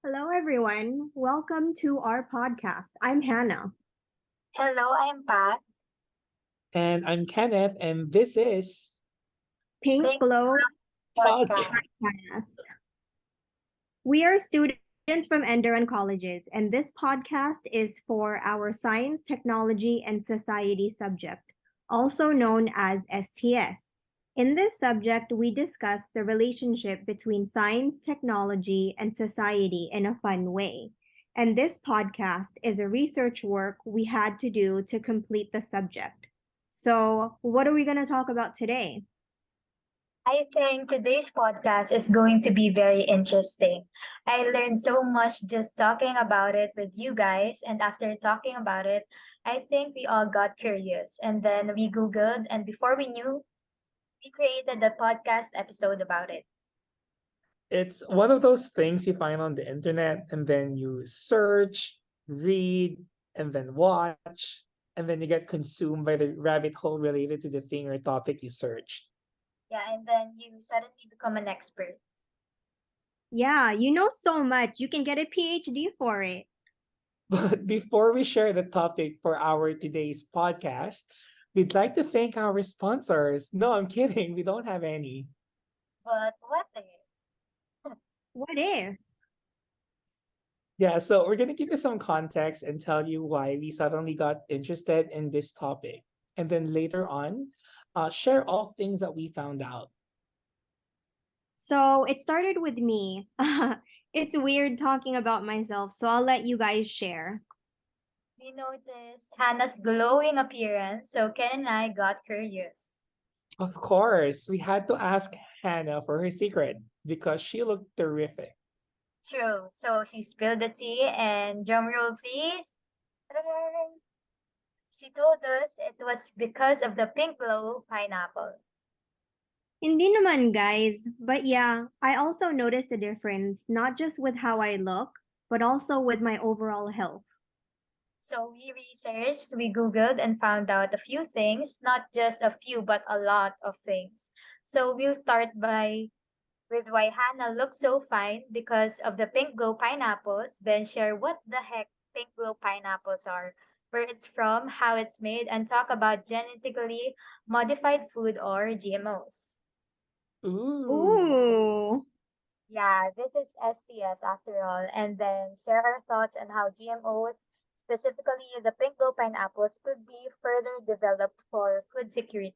Hello, everyone. Welcome to our podcast. I'm Hannah. Hello, I'm Pat. And I'm Kenneth, and this is Pink Pink Glow Podcast. podcast. Podcast. We are students from Enderun colleges, and this podcast is for our science, technology, and society subject, also known as STS. In this subject, we discuss the relationship between science, technology, and society in a fun way. And this podcast is a research work we had to do to complete the subject. So, what are we going to talk about today? I think today's podcast is going to be very interesting. I learned so much just talking about it with you guys, and after talking about it, I think we all got curious. And then we Googled, and before we knew, we created the podcast episode about it. It's one of those things you find on the internet, and then you search, read, and then watch, and then you get consumed by the rabbit hole related to the thing or topic you searched. Yeah, and then you suddenly become an expert. Yeah, you know so much. You can get a PhD for it. But before we share the topic for our today's podcast, we'd like to thank our sponsors. No, I'm kidding. We don't have any. But what if? What if? Yeah, so we're going to give you some context and tell you why we suddenly got interested in this topic. And then later on, share all things that we found out. So it started with me. It's weird talking about myself, so I'll let you guys share. We noticed Hannah's glowing appearance, so Ken and I got curious. Of course, we had to ask Hannah for her secret because she looked terrific. True. So she spilled the tea and drum roll please. She told us it was because of the pink glow pineapple. Hindi naman, guys. But yeah, I also noticed a difference, not just with how I look, but also with my overall health. So we researched, we Googled and found out a few things, not just a few, but a lot of things. So we'll start by with why Hannah looks so fine because of the pink glow pineapples, then share what the heck pink glow pineapples are, where it's from, how it's made, and talk about genetically modified food or GMOs. Ooh. Ooh. Yeah, this is STS after all, and then share our thoughts on how GMOs, specifically the pink glow pineapples, could be further developed for food security.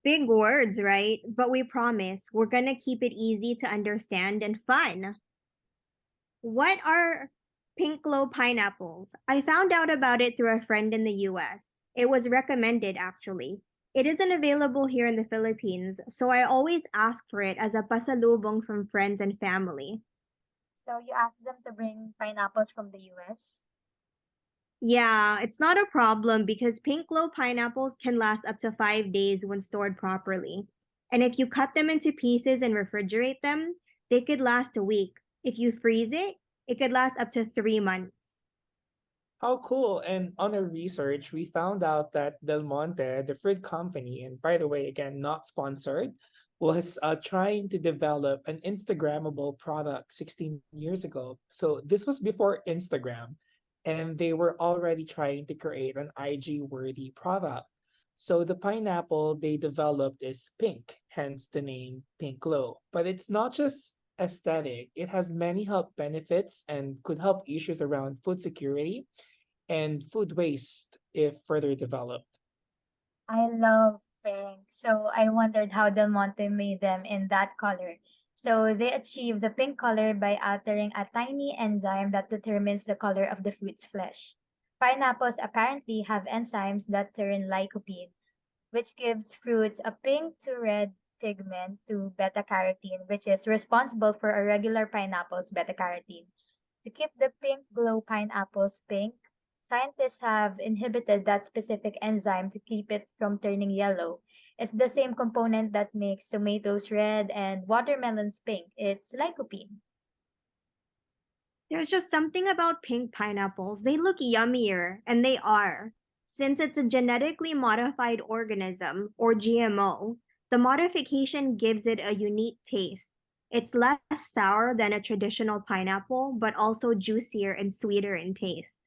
Big words, right? But we promise we're gonna keep it easy to understand and fun. What are pink glow pineapples? I found out about it through a friend in the US. It was recommended, actually. It isn't available here in the Philippines, so I always ask for it as a pasalubong from friends and family. So you asked them to bring pineapples from the US. Yeah, it's not a problem because pink glow pineapples can last up to 5 days when stored properly. And if you cut them into pieces and refrigerate them, they could last a week. If you freeze it, it could last up to 3 months. How cool. And on our research, we found out that Del Monte, the fruit company, and by the way, again, not sponsored, was trying to develop an Instagrammable product 16 years ago. So this was before Instagram, and they were already trying to create an IG worthy product. So the pineapple they developed is pink, hence the name Pink Glow. But it's not just aesthetic, it has many health benefits and could help issues around food security and food waste if further developed. I love pink. So I wondered how Del Monte made them in that color. So they achieve the pink color by altering a tiny enzyme that determines the color of the fruit's flesh. Pineapples apparently have enzymes that turn lycopene, which gives fruits a pink to red pigment to beta carotene, which is responsible for a regular pineapple's beta carotene. To keep the pink glow pineapples pink, scientists have inhibited that specific enzyme to keep it from turning yellow. It's the same component that makes tomatoes red and watermelons pink. It's lycopene. There's just something about pink pineapples. They look yummier, and they are. Since it's a genetically modified organism, or GMO, the modification gives it a unique taste. It's less sour than a traditional pineapple, but also juicier and sweeter in taste.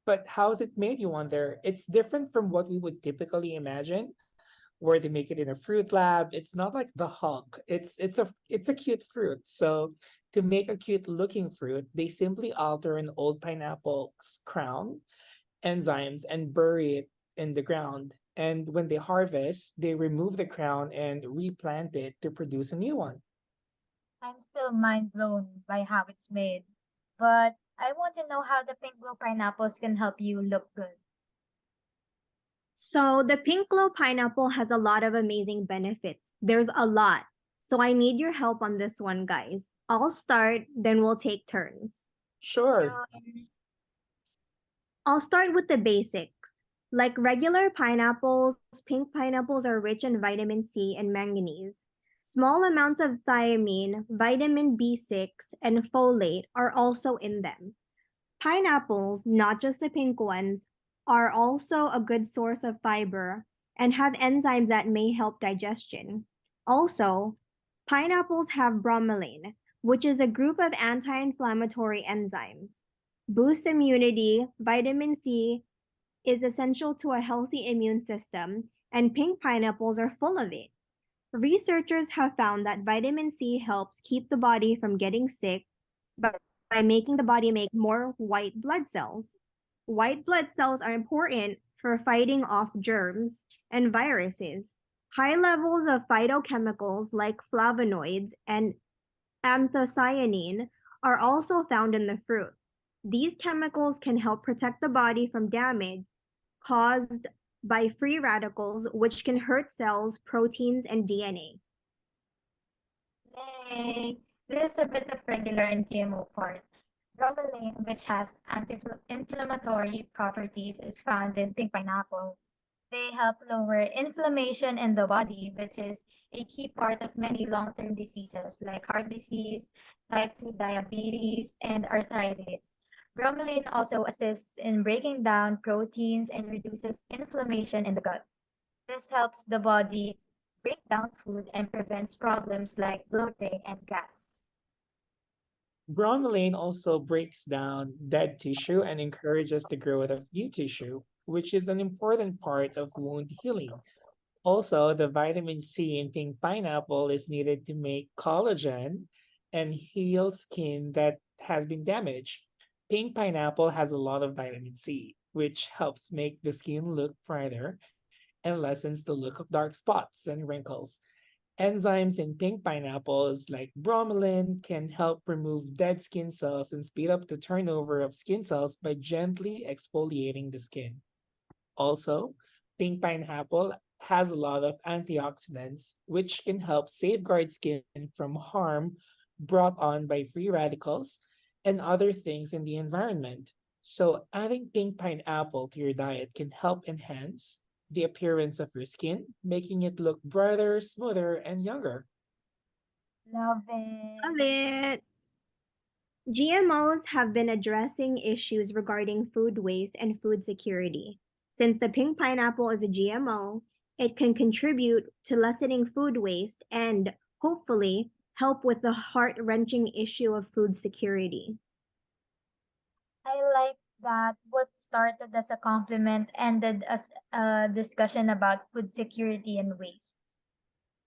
But how's it made, you wonder? It's different from what we would typically imagine, where they make it in a fruit lab. It's not like the Hulk. It's a cute fruit. So to make a cute looking fruit, they simply alter an old pineapple's crown enzymes and bury it in the ground. And when they harvest, they remove the crown and replant it to produce a new one. I'm still mind blown by how it's made, but I want to know how the pink glow pineapples can help you look good. So the pink glow pineapple has a lot of amazing benefits. There's a lot. So I need your help on this one, guys. I'll start, then we'll take turns. Sure. Sure. I'll start with the basics. Like regular pineapples, pink pineapples are rich in vitamin C and manganese. Small amounts of thiamine, vitamin B6, and folate are also in them. Pineapples, not just the pink ones, are also a good source of fiber and have enzymes that may help digestion. Also, pineapples have bromelain, which is a group of anti inflammatory enzymes. Boosts immunity, vitamin C is essential to a healthy immune system, and pink pineapples are full of it. Researchers have found that vitamin C helps keep the body from getting sick by, by making the body make more white blood cells. White blood cells are important for fighting off germs and viruses. High levels of phytochemicals like flavonoids and anthocyanin are also found in the fruit. These chemicals can help protect the body from damage caused by free radicals, which can hurt cells, proteins, and DNA. Yay! This is a bit of regular and GMO part. Bromelain, which has anti-inflammatory properties, is found in pink pineapple. They help lower inflammation in the body, which is a key part of many long-term diseases like heart disease, type 2 diabetes, and arthritis. Bromelain also assists in breaking down proteins and reduces inflammation in the gut. This helps the body break down food and prevents problems like bloating and gas. Bromelain also breaks down dead tissue and encourages the growth of new tissue, which is an important part of wound healing. Also, the vitamin C in pink pineapple is needed to make collagen and heal skin that has been damaged. Pink pineapple has a lot of vitamin C, which helps make the skin look brighter and lessens the look of dark spots and wrinkles. Enzymes in pink pineapples, like bromelain, can help remove dead skin cells and speed up the turnover of skin cells by gently exfoliating the skin. Also, pink pineapple has a lot of antioxidants, which can help safeguard skin from harm brought on by free radicals and other things in the environment. So, adding pink pineapple to your diet can help enhance the appearance of your skin, making it look brighter, smoother, and younger. Love Love it. it. GMOs have been addressing issues regarding food waste and food security. Since the pink pineapple is a GMO, it can contribute to lessening food waste and, hopefully, help with the heart wrenching issue of food security. I like that what started as a compliment ended as a discussion about food security and waste.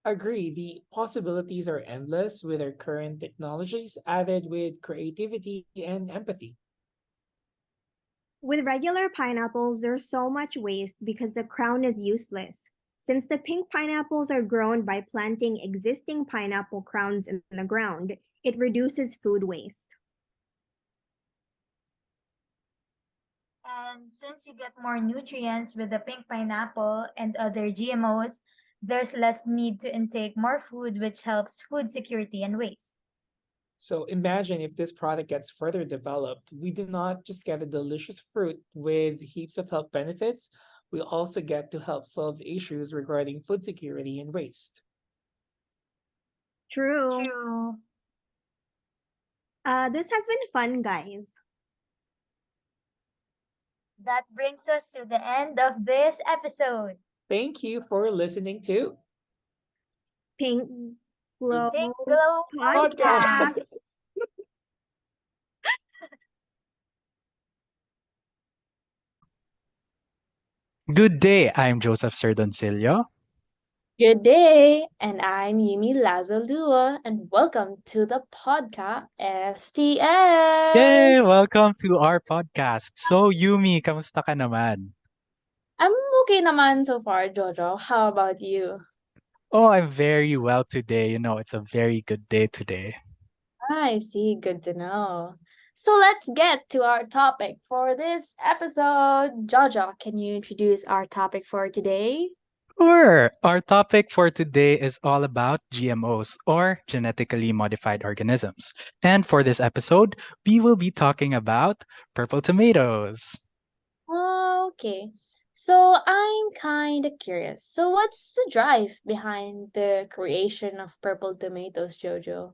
Agree, the possibilities are endless with our current technologies added with creativity and empathy. With regular pineapples, there's so much waste because the crown is useless. Since the pink pineapples are grown by planting existing pineapple crowns in the ground, it reduces food waste. And since you get more nutrients with the pink pineapple and other GMOs, there's less need to intake more food, which helps food security and waste. So imagine if this product gets further developed, we do not just get a delicious fruit with heaps of health benefits, we also get to help solve issues regarding food security and waste. True. True. This has been fun, guys. That brings us to the end of this episode. Thank you for listening to Pink Glow Pink Glow Podcast. Podcast. Good day, I'm Joseph Serdoncillo. Good day, and I'm Yumi Lazaldua, and welcome to the podcast STS. Yay! Welcome to our podcast. So, Yumi, kamusta ka naman? I'm okay naman so far, Jojo. How about you? Oh, I'm very well today. It's a very good day today. I see, good to know. So let's get to our topic for this episode. Jojo, can you introduce our topic for today? Sure. Our topic for today is all about GMOs, or genetically modified organisms. And for this episode, we will be talking about purple tomatoes. Okay. So I'm kind of curious. So what's the drive behind the creation of purple tomatoes, Jojo?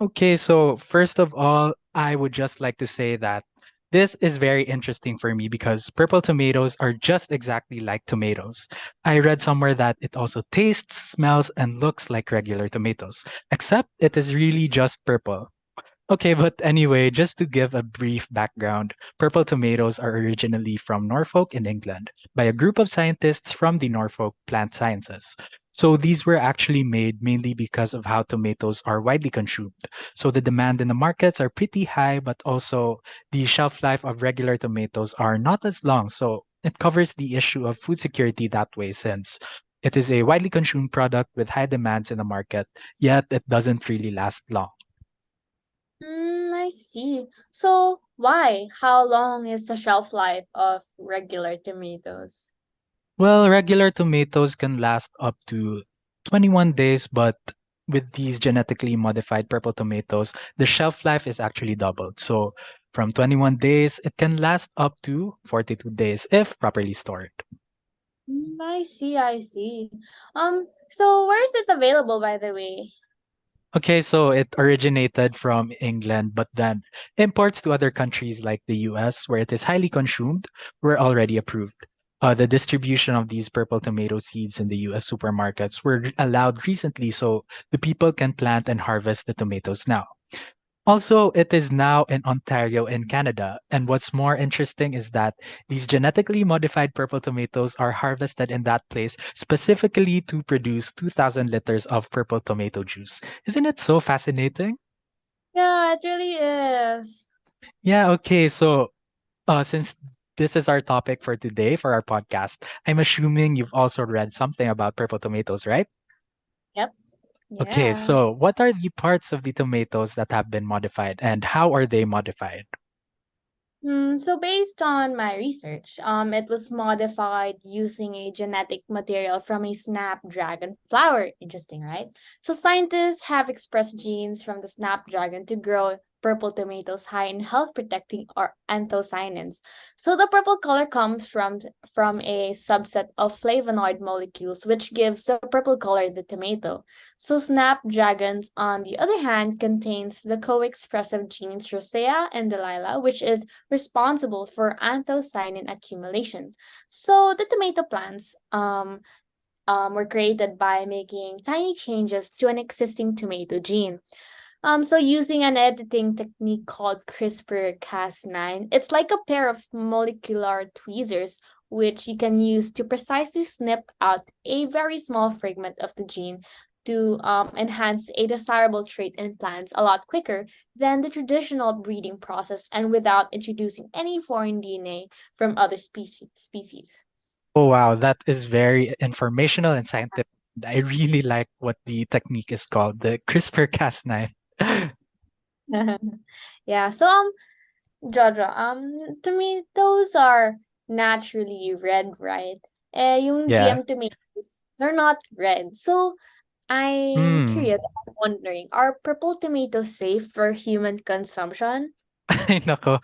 Okay, so first of all, I would just like to say that this is very interesting for me because purple tomatoes are just exactly like tomatoes. I read somewhere that it also tastes, smells, and looks like regular tomatoes, except it is really just purple. Okay, but anyway, just to give a brief background, purple tomatoes are originally from Norfolk in England by a group of scientists from the Norfolk Plant Sciences. So these were actually made mainly because of how tomatoes are widely consumed. So the demand in the markets are pretty high, but also the shelf life of regular tomatoes are not as long. So it covers the issue of food security that way since it is a widely consumed product with high demands in the market, yet it doesn't really last long. I see. So why? How long is the shelf life of regular tomatoes? Well, regular tomatoes can last up to 21 days, but with these genetically modified purple tomatoes, the shelf life is actually doubled. So from 21 days, it can last up to 42 days if properly stored. I see, I see. So where is this available, by the way? Okay, so it originated from England, but then imports to other countries like the US, where it is highly consumed, were already approved. The distribution of these purple tomato seeds in the US supermarkets were allowed recently, so the people can plant and harvest the tomatoes now. Also, it is now in Ontario in Canada. And what's more interesting is that these genetically modified purple tomatoes are harvested in that place specifically to produce 2,000 liters of purple tomato juice. Isn't it so fascinating? Yeah, it really is. Yeah, okay. So, since this is our topic for today for our podcast, I'm assuming you've also read something about purple tomatoes, right? Yep. Okay, Yeah. so what are the parts of the tomatoes that have been modified and how are they modified? So based on my research, it was modified using a genetic material from a snapdragon flower. Interesting, right? So scientists have expressed genes from the snapdragon to grow purple tomatoes high in health protecting or anthocyanins. So the purple color comes from a subset of flavonoid molecules, which gives the purple color the tomato. So snapdragons, on the other hand, contains the co-expressive genes Rosea and Delilah, which is responsible for anthocyanin accumulation. So the tomato plants were created by making tiny changes to an existing tomato gene. So using an editing technique called CRISPR-Cas9, it's like a pair of molecular tweezers which you can use to precisely snip out a very small fragment of the gene to enhance a desirable trait in plants a lot quicker than the traditional breeding process and without introducing any foreign DNA from other species. Oh, wow, that is very informational and scientific. I really like what the technique is called, the CRISPR-Cas9. Yeah, so Jojo, tomatoes are naturally red, right? Yung Yeah. GM tomatoes, they're not red. So I'm Hmm. curious, I'm wondering, are purple tomatoes safe for human consumption? Ay, nako.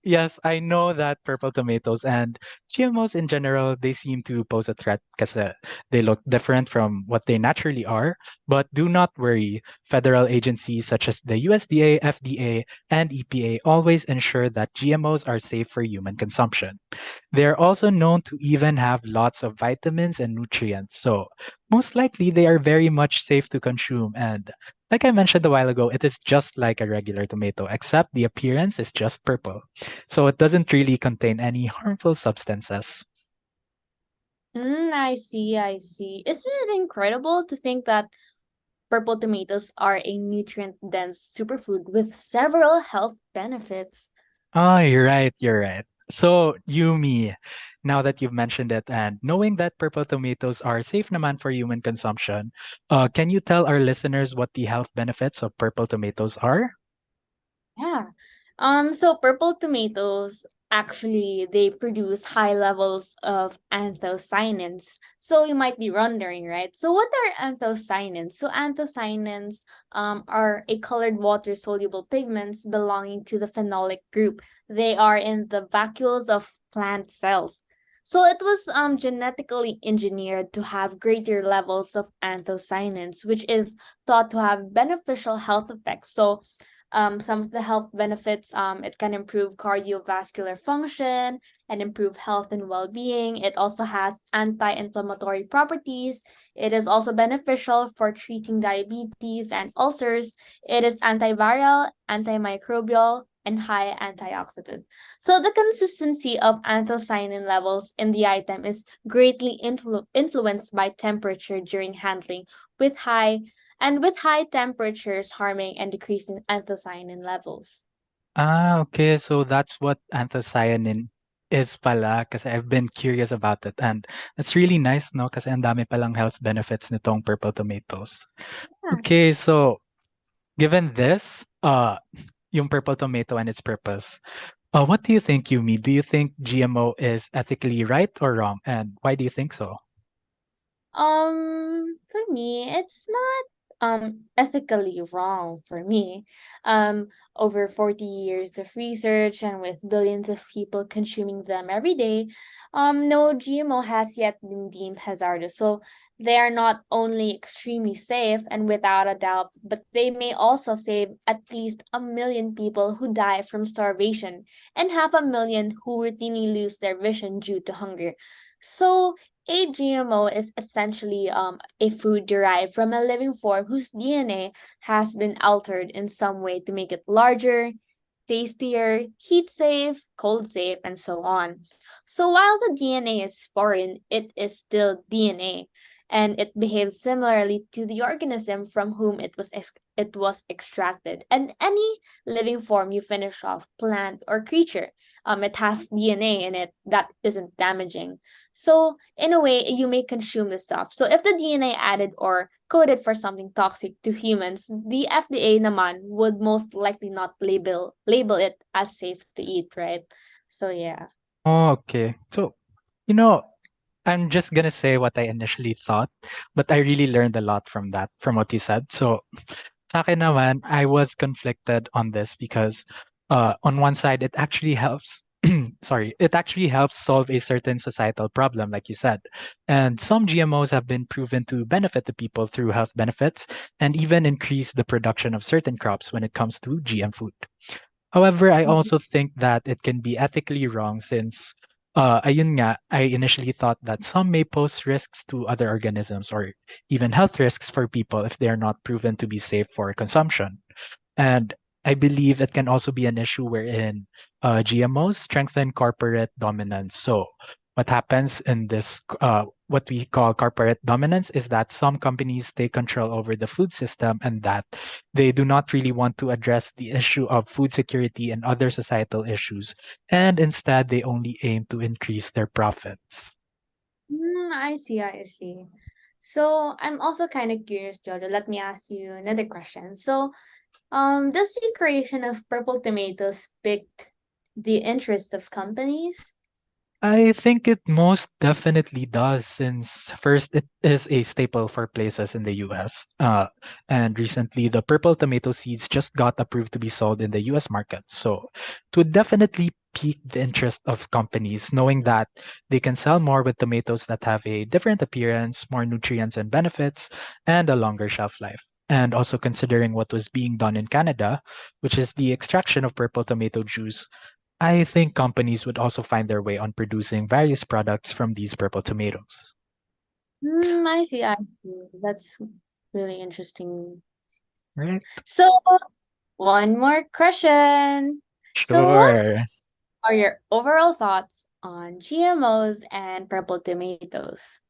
Yes, I know that purple tomatoes and GMOs in general, they seem to pose a threat because they look different from what they naturally are. But do not worry. Federal agencies such as the USDA, FDA, and EPA always ensure that GMOs are safe for human consumption. They're also known to even have lots of vitamins and nutrients. So, most likely, they are very much safe to consume. And like I mentioned a while ago, it is just like a regular tomato, except the appearance is just purple. So, it doesn't really contain any harmful substances. I see, I see. Isn't it incredible to think that purple tomatoes are a nutrient-dense superfood with several health benefits? Oh, you're right. You're right. So, Yumi, now that you've mentioned it and knowing that purple tomatoes are safe naman for human consumption, can you tell our listeners what the health benefits of purple tomatoes are? Yeah. So purple tomatoes actually they produce high levels of anthocyanins. So you might be wondering, right? So what are anthocyanins? So anthocyanins are a colored water soluble pigments belonging to the phenolic group. They are in the vacuoles of plant cells. So it was genetically engineered to have greater levels of anthocyanins, which is thought to have beneficial health effects. So some of the health benefits, it can improve cardiovascular function and improve health and well-being. It also has anti-inflammatory properties. It is also beneficial for treating diabetes and ulcers. It is antiviral, antimicrobial, and high antioxidant. So the consistency of anthocyanin levels in the item is greatly influenced by temperature during handling, with high temperatures harming and decreasing anthocyanin levels. Ah, okay. So that's what anthocyanin is pala kasi I've been curious about it and it's really nice, no? Kasi ang dami palang health benefits nitong purple tomatoes. Yeah. Okay, so given this, yung purple tomato and its purpose, what do you think, Yumi? Do you think GMO is ethically right or wrong? And why do you think so? For me, it's not ethically wrong for me. Over 40 years of research and with billions of people consuming them every day, no GMO has yet been deemed hazardous. So they are not only extremely safe and without a doubt, but they may also save at least 1 million people who die from starvation and 500,000 who routinely lose their vision due to hunger. So a GMO is essentially a food derived from a living form whose DNA has been altered in some way to make it larger, tastier, heat safe, cold safe, and so on. So while the DNA is foreign, it is still DNA, and it behaves similarly to the organism from whom it was extracted. And any living form you finish off, plant or creature, it has DNA in it that isn't damaging. So in a way, you may consume the stuff. So if the DNA added or coded for something toxic to humans, the FDA naman would most likely not label it as safe to eat, right? So yeah. Oh, okay. So, you know, I'm just gonna say what I initially thought, but I really learned a lot from that, from what you said. So, sa akin naman, I was conflicted on this because on one side, it actually helps. Sorry, it actually helps solve a certain societal problem, like you said. And some GMOs have been proven to benefit the people through health benefits and even increase the production of certain crops when it comes to GM food. However, I also think that it can be ethically wrong since, ayun nga, I initially thought that some may pose risks to other organisms or even health risks for people if they are not proven to be safe for consumption. And I believe it can also be an issue wherein GMOs strengthen corporate dominance. So, what happens in this, what we call corporate dominance, is that some companies take control over the food system and that they do not really want to address the issue of food security and other societal issues. And instead, they only aim to increase their profits. I see, I see. So I'm also kind of curious, Jojo. Let me ask you another question. So, does the creation of purple tomatoes piqued the interest of companies? I think it most definitely does, since first it is a staple for places in the US. And recently, the purple tomato seeds just got approved to be sold in the US market. So it would definitely pique the interest of companies knowing that they can sell more with tomatoes that have a different appearance, more nutrients and benefits, and a longer shelf life. And also considering what was being done in Canada, which is the extraction of purple tomato juice, I think companies would also find their way on producing various products from these purple tomatoes. I see. I see. That's really interesting. Right? So, one more question. So, what Sure. are your overall thoughts on GMOs and purple tomatoes?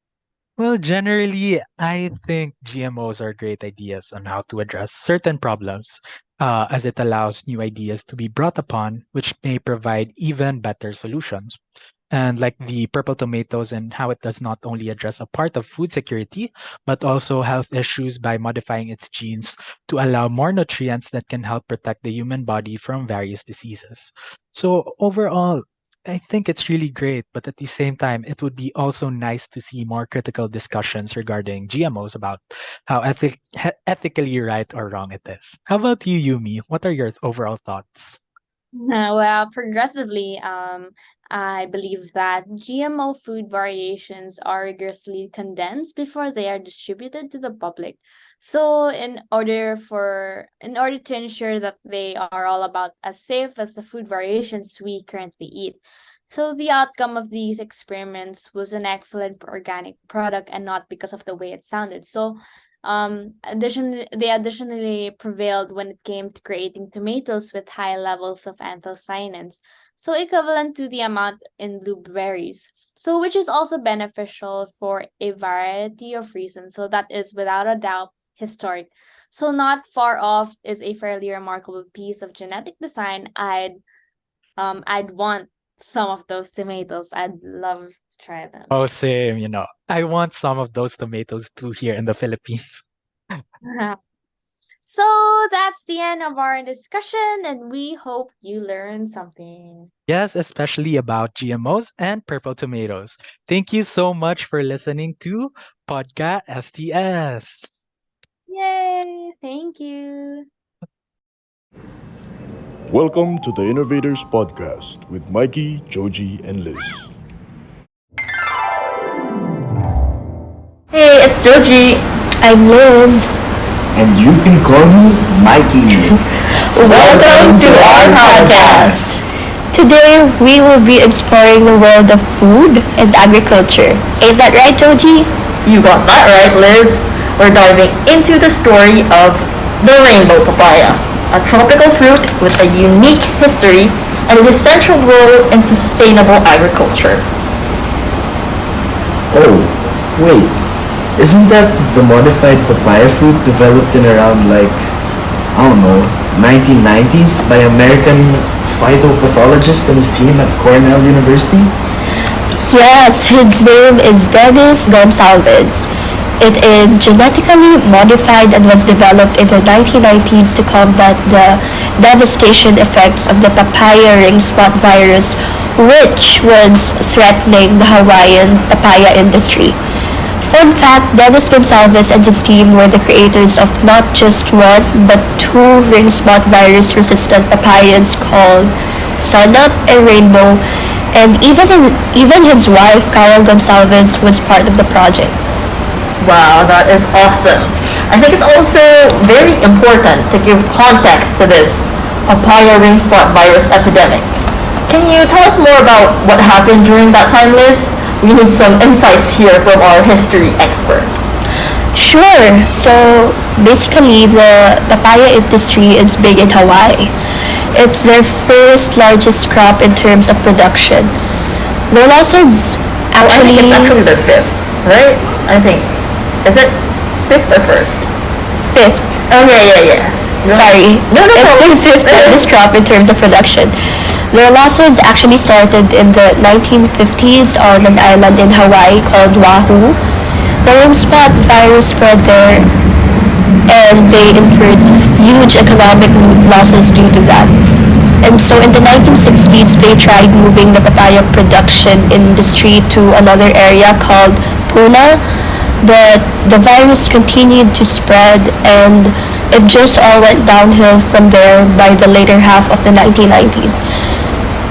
Well, generally, I think GMOs are great ideas on how to address certain problems, as it allows new ideas to be brought upon, which may provide even better solutions. And like the purple tomatoes, and how it does not only address a part of food security, but also health issues by modifying its genes to allow more nutrients that can help protect the human body from various diseases. So, overall, I think it's really great, but at the same time, it would be also nice to see more critical discussions regarding GMOs about how ethically right or wrong it is. How about you, Yumi? What are your overall thoughts? Well, progressively, I believe that GMO food variations are rigorously condensed before they are distributed to the public. So, in order to ensure that they are all about as safe as the food variations we currently eat. So, the outcome of these experiments was an excellent organic product and not because of the way it sounded. So, they additionally prevailed when it came to creating tomatoes with high levels of anthocyanins, so equivalent to the amount in blueberries. So, which is also beneficial for a variety of reasons. So, that is without a doubt historic. So, not far off is a fairly remarkable piece of genetic design. I'd want some of those tomatoes. I'd love to try them. Oh, same, I want some of those tomatoes too here in the Philippines. So that's the end of our discussion, and we hope you learned something. Yes, especially about GMOs and purple tomatoes. Thank you so much for listening to Podcast STS. Yay! Thank you. Welcome to the Innovators Podcast with Mikey, Joji, and Liz. Hey, it's Joji. I'm Liz. And you can call me Mikey. Welcome to our podcast. Today we will be exploring the world of food and agriculture. Ain't that right, Joji? You got that right, Liz. We're diving into the story of the rainbow papaya, a tropical fruit with a unique history and an essential role in sustainable agriculture. Oh, wait. Isn't that the modified papaya fruit developed in around 1990s by American phytopathologist and his team at Cornell University? Yes, his name is Dennis Gonsalves. It is genetically modified and was developed in the 1990s to combat the devastation effects of the papaya ring spot virus, which was threatening the Hawaiian papaya industry. Fun fact, Dennis Gonsalves and his team were the creators of not just one, but two ring spot virus resistant papayas called Sunup and Rainbow, and even his wife, Carol Gonsalves, was part of the project. Wow, that is awesome. I think it's also very important to give context to this papaya ring spot virus epidemic. Can you tell us more about what happened during that time, Liz? We need some insights here from our history expert. Sure. So basically, the papaya industry is big in Hawaii. It's their first largest crop in terms of production. Their losses I think it's actually their fifth, right? I think. Is it fifth or first? fifth. Oh, yeah. Sorry. No. It's their fifth largest crop in terms of production. Their losses actually started in the 1950s on an island in Hawaii called Oahu. The ring spot virus spread there, and they incurred huge economic losses due to that. And so in the 1960s, they tried moving the papaya production industry to another area called Puna, but the virus continued to spread and it just all went downhill from there by the later half of the 1990s.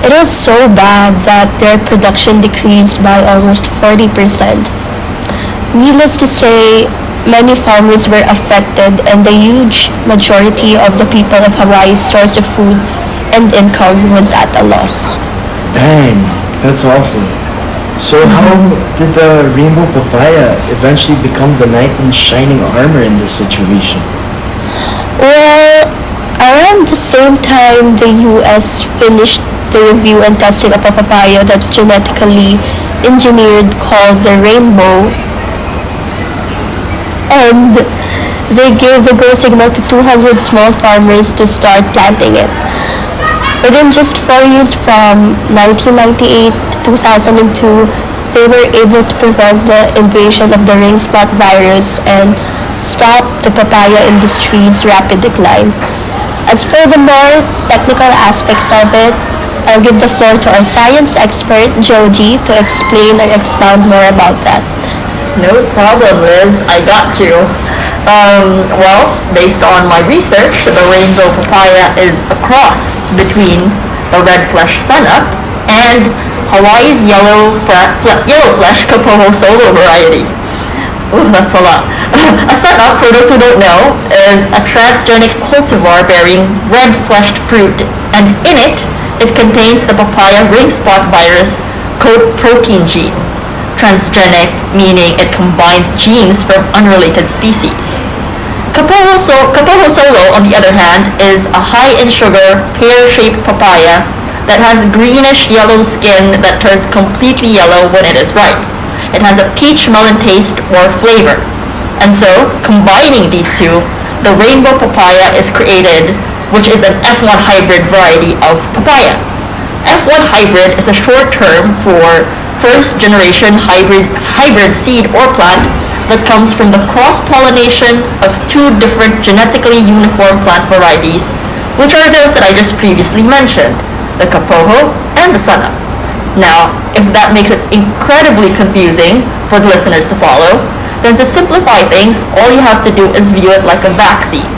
It was so bad that their production decreased by almost 40%. Needless to say, many farmers were affected and the huge majority of the people of Hawaii's source of food and income was at a loss. Dang, that's awful. So how did the rainbow papaya eventually become the knight in shining armor in this situation? Well, around the same time the US finished the review and testing of a papaya that's genetically engineered called the rainbow, and they gave the go signal to 200 small farmers to start planting it. Within just 4 years from 1998 to 2002, they were able to prevent the invasion of the ring spot virus and stop the papaya industry's rapid decline. As for the more technical aspects of it, I'll give the floor to our science expert, Joji, to explain or expound more about that. No problem, Liz. I got you. Well, based on my research, the rainbow papaya is a cross between the red flesh sunup and Hawaii's yellow flesh Kapoho solo variety. Ooh, that's a lot. A sunup, for those who don't know, is a transgenic cultivar bearing red-fleshed fruit, and in it, it contains the papaya ring spot virus coat protein gene. Transgenic meaning it combines genes from unrelated species. Kapoho Solo, on the other hand, is a high in sugar, pear-shaped papaya that has greenish yellow skin that turns completely yellow when it is ripe. It has a peach melon taste or flavor. And so, combining these two, the rainbow papaya is created, which is an F1 hybrid variety of papaya. F1 hybrid is a short term for first generation hybrid seed or plant that comes from the cross-pollination of two different genetically uniform plant varieties, which are those that I just previously mentioned, the Kapoho and the Sunup. Now, if that makes it incredibly confusing for the listeners to follow, then to simplify things, all you have to do is view it like a vaccine.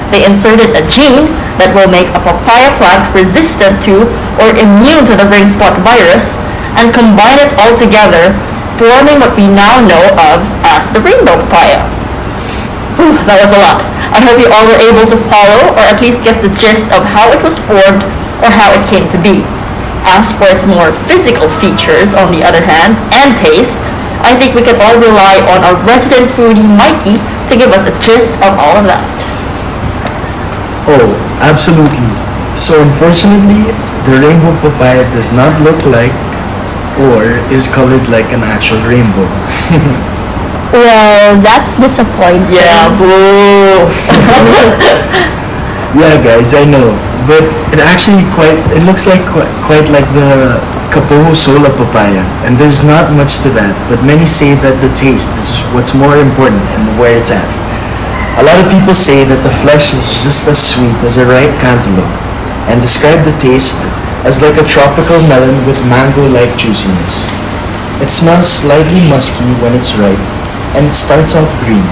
They inserted a gene that will make a papaya plant resistant to or immune to the ring spot virus and combine it all together, forming what we now know of as the rainbow papaya. Whew, that was a lot. I hope you all were able to follow or at least get the gist of how it was formed or how it came to be. As for its more physical features, on the other hand, and taste, I think we can all rely on our resident foodie, Mikey, to give us a gist of all of that. Oh, absolutely. So unfortunately, the rainbow papaya does not look like or is colored like an actual rainbow. Well, that's disappointing. Yeah, boo. Yeah, guys, I know, but it looks like quite like the Kapoho Sola papaya, and there's not much to that, but many say that the taste is what's more important and where it's at. A lot of people say that the flesh is just as sweet as a ripe cantaloupe, and describe the taste as like a tropical melon with mango-like juiciness. It smells slightly musky when it's ripe, and it starts out green,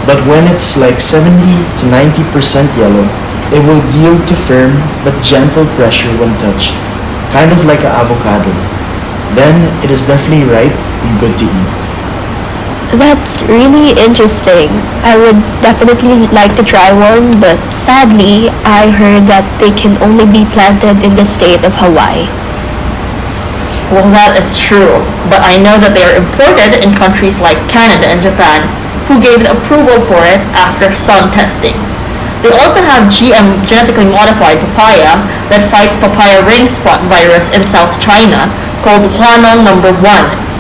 but when it's like 70 to 90% yellow, it will yield to firm but gentle pressure when touched, kind of like an avocado. Then it is definitely ripe and good to eat. That's really interesting. I would definitely like to try one, but sadly, I heard that they can only be planted in the state of Hawaii. Well, that is true, but I know that they are imported in countries like Canada and Japan, who gave the approval for it after some testing. They also have genetically modified papaya that fights papaya ring spot virus in South China called Huanong number 1,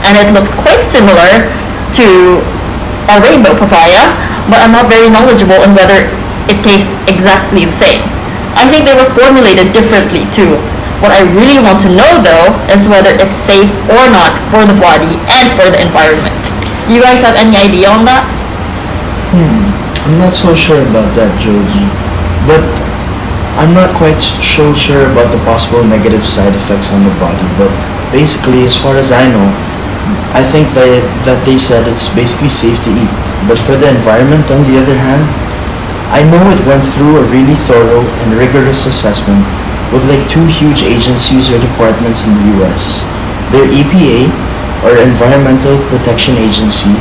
and it looks quite similar to a rainbow papaya, but I'm not very knowledgeable on whether it tastes exactly the same. I think they were formulated differently too. What I really want to know though is whether it's safe or not for the body and for the environment. You guys have any idea on that? I'm not so sure about that, Joji. But I'm not quite so sure about the possible negative side effects on the body, but basically, as far as I know, I think that they said it's basically safe to eat. But for the environment, on the other hand, I know it went through a really thorough and rigorous assessment with like two huge agencies or departments in the US. Their EPA, or Environmental Protection Agency,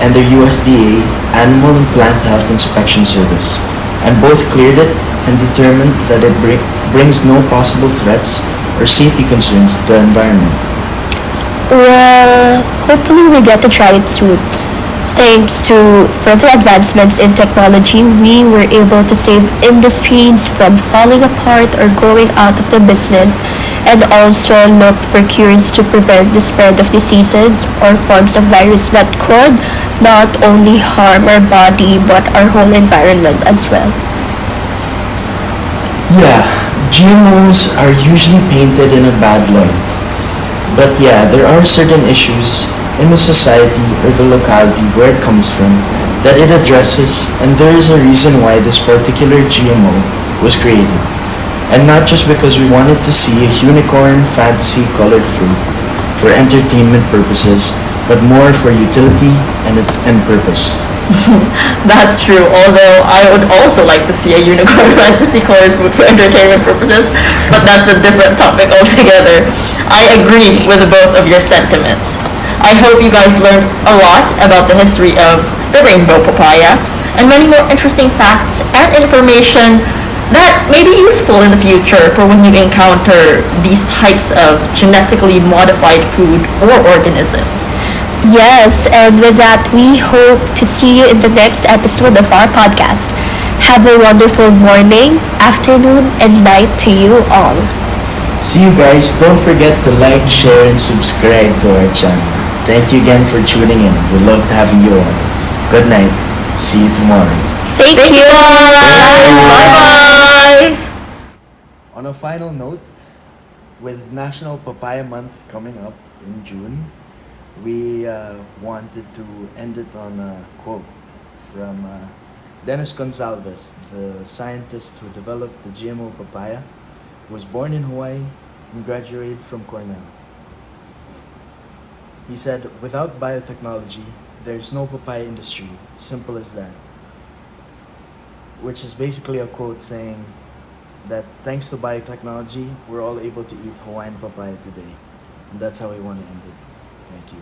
and their USDA, Animal and Plant Health Inspection Service, and both cleared it and determined that it brings no possible threats or safety concerns to the environment. Well, hopefully we get to try it soon. Thanks to further advancements in technology, we were able to save industries from falling apart or going out of the business, and also look for cures to prevent the spread of diseases or forms of virus that could not only harm our body but our whole environment as well. Yeah, GMOs are usually painted in a bad light. But yeah, there are certain issues in the society or the locality where it comes from that it addresses, and there is a reason why this particular GMO was created. And not just because we wanted to see a unicorn fantasy colored fruit for entertainment purposes, but more for utility and purpose. That's true, although I would also like to see a unicorn fantasy colored food for entertainment purposes, but that's a different topic altogether. I agree with both of your sentiments. I hope you guys learned a lot about the history of the rainbow papaya and many more interesting facts and information that may be useful in the future for when you encounter these types of genetically modified food or organisms. Yes, and with that, we hope to see you in the next episode of our podcast. Have a wonderful morning, afternoon, and night to you all. See you guys. Don't forget to like, share, and subscribe to our channel. Thank you again for tuning in. We loved having you all. Good night. See you tomorrow. Thank you. Bye! On a final note, with National Papaya Month coming up in June, we wanted to end it on a quote from Dennis Gonsalves, the scientist who developed the GMO papaya, who was born in Hawaii and graduated from Cornell. He said, "Without biotechnology, there's no papaya industry. Simple as that." Which is basically a quote saying that thanks to biotechnology, we're all able to eat Hawaiian papaya today. And that's how we want to end it. Thank you.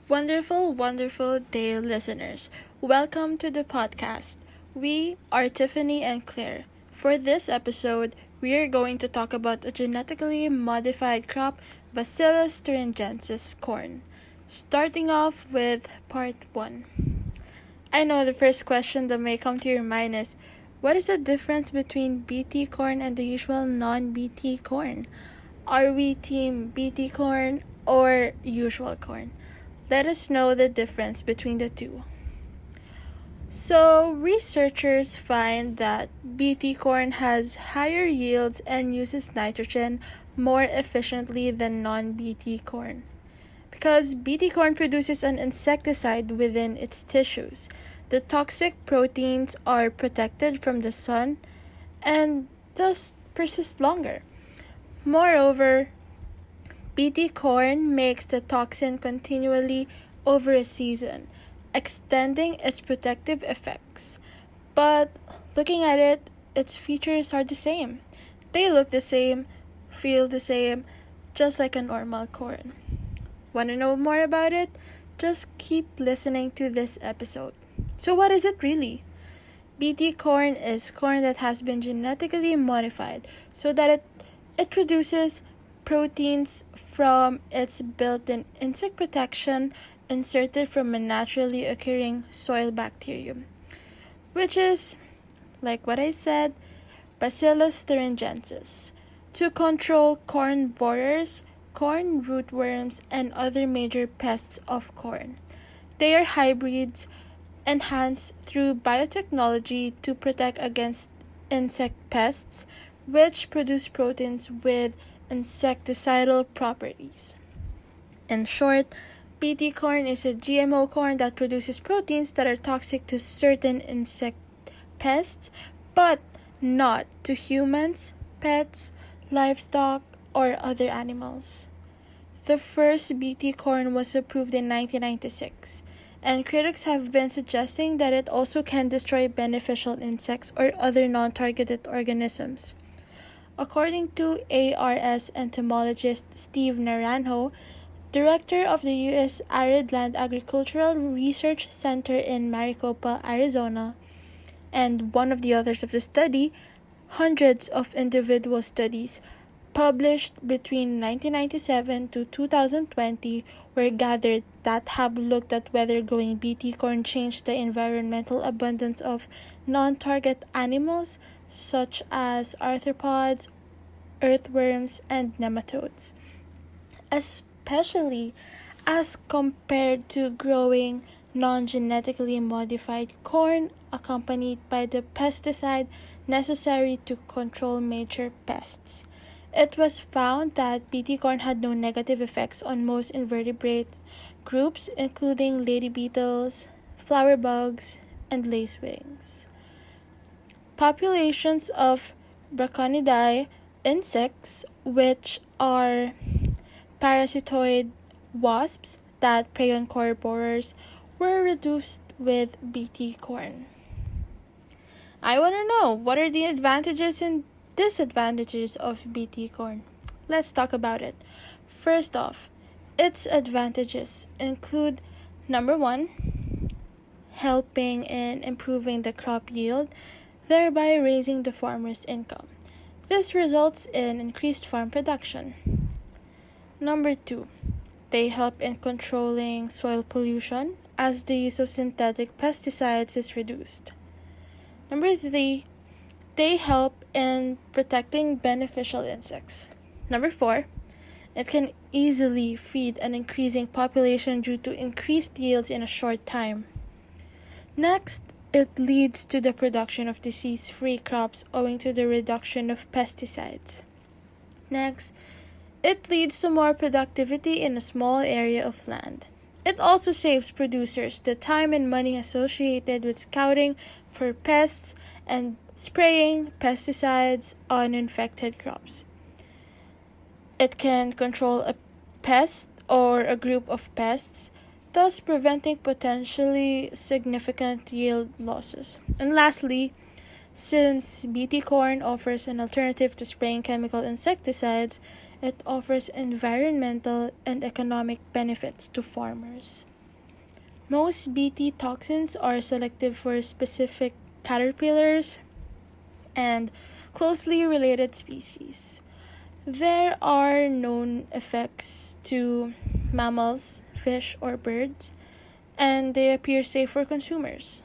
Wonderful, wonderful day, listeners. Welcome to the podcast. We are Tiffany and Claire. For this episode, we are going to talk about a genetically modified crop, Bacillus thuringiensis corn. Starting off with part 1. I know the first question that may come to your mind is, what is the difference between BT corn and the usual non-BT corn? Are we team BT corn or usual corn? Let us know the difference between the two. So, researchers find that BT corn has higher yields and uses nitrogen more efficiently than non-BT corn. Because BT corn produces an insecticide within its tissues, the toxic proteins are protected from the sun and thus persist longer. Moreover, BT corn makes the toxin continually over a season, extending its protective effects. But looking at it, its features are the same. They look the same, feel the same, just like a normal corn. Want to know more about it? Just keep listening to this episode. So what is it really? BT corn is corn that has been genetically modified so that it produces proteins from its built-in insect protection inserted from a naturally occurring soil bacterium, which is, like what I said, Bacillus thuringiensis, to control corn borers, corn rootworms, and other major pests of corn. They are hybrids enhanced through biotechnology to protect against insect pests, which produce proteins with insecticidal properties. In short, BT corn is a GMO corn that produces proteins that are toxic to certain insect pests, but not to humans, pets, livestock, or other animals. The first BT corn was approved in 1996, and critics have been suggesting that it also can destroy beneficial insects or other non-targeted organisms. According to ARS entomologist Steve Naranjo, director of the U.S. Arid Land Agricultural Research Center in Maricopa, Arizona, and one of the authors of the study, hundreds of individual studies published between 1997 to 2020 were gathered that have looked at whether growing BT corn changed the environmental abundance of non-target animals such as arthropods, earthworms, and nematodes, especially as compared to growing non-genetically modified corn accompanied by the pesticide necessary to control major pests. It was found that BT corn had no negative effects on most invertebrate groups, including lady beetles, flower bugs, and lacewings. Populations of Braconidae insects, which are parasitoid wasps that prey on core borers, were reduced with BT corn. I want to know, what are the advantages and disadvantages of BT corn? Let's talk about it. First off, its advantages include number one, helping in improving the crop yield, thereby raising the farmer's income. This results in increased farm production. Number two, they help in controlling soil pollution as the use of synthetic pesticides is reduced. Number three, they help in protecting beneficial insects. Number four, it can easily feed an increasing population due to increased yields in a short time. Next, it leads to the production of disease-free crops owing to the reduction of pesticides. Next, it leads to more productivity in a small area of land. It also saves producers the time and money associated with scouting for pests and spraying pesticides on infected crops. It can control a pest or a group of pests, thus preventing potentially significant yield losses. And lastly, since BT corn offers an alternative to spraying chemical insecticides, it offers environmental and economic benefits to farmers. Most BT toxins are selective for specific caterpillars and closely related species. There are known effects to mammals, fish, or birds, and they appear safe for consumers.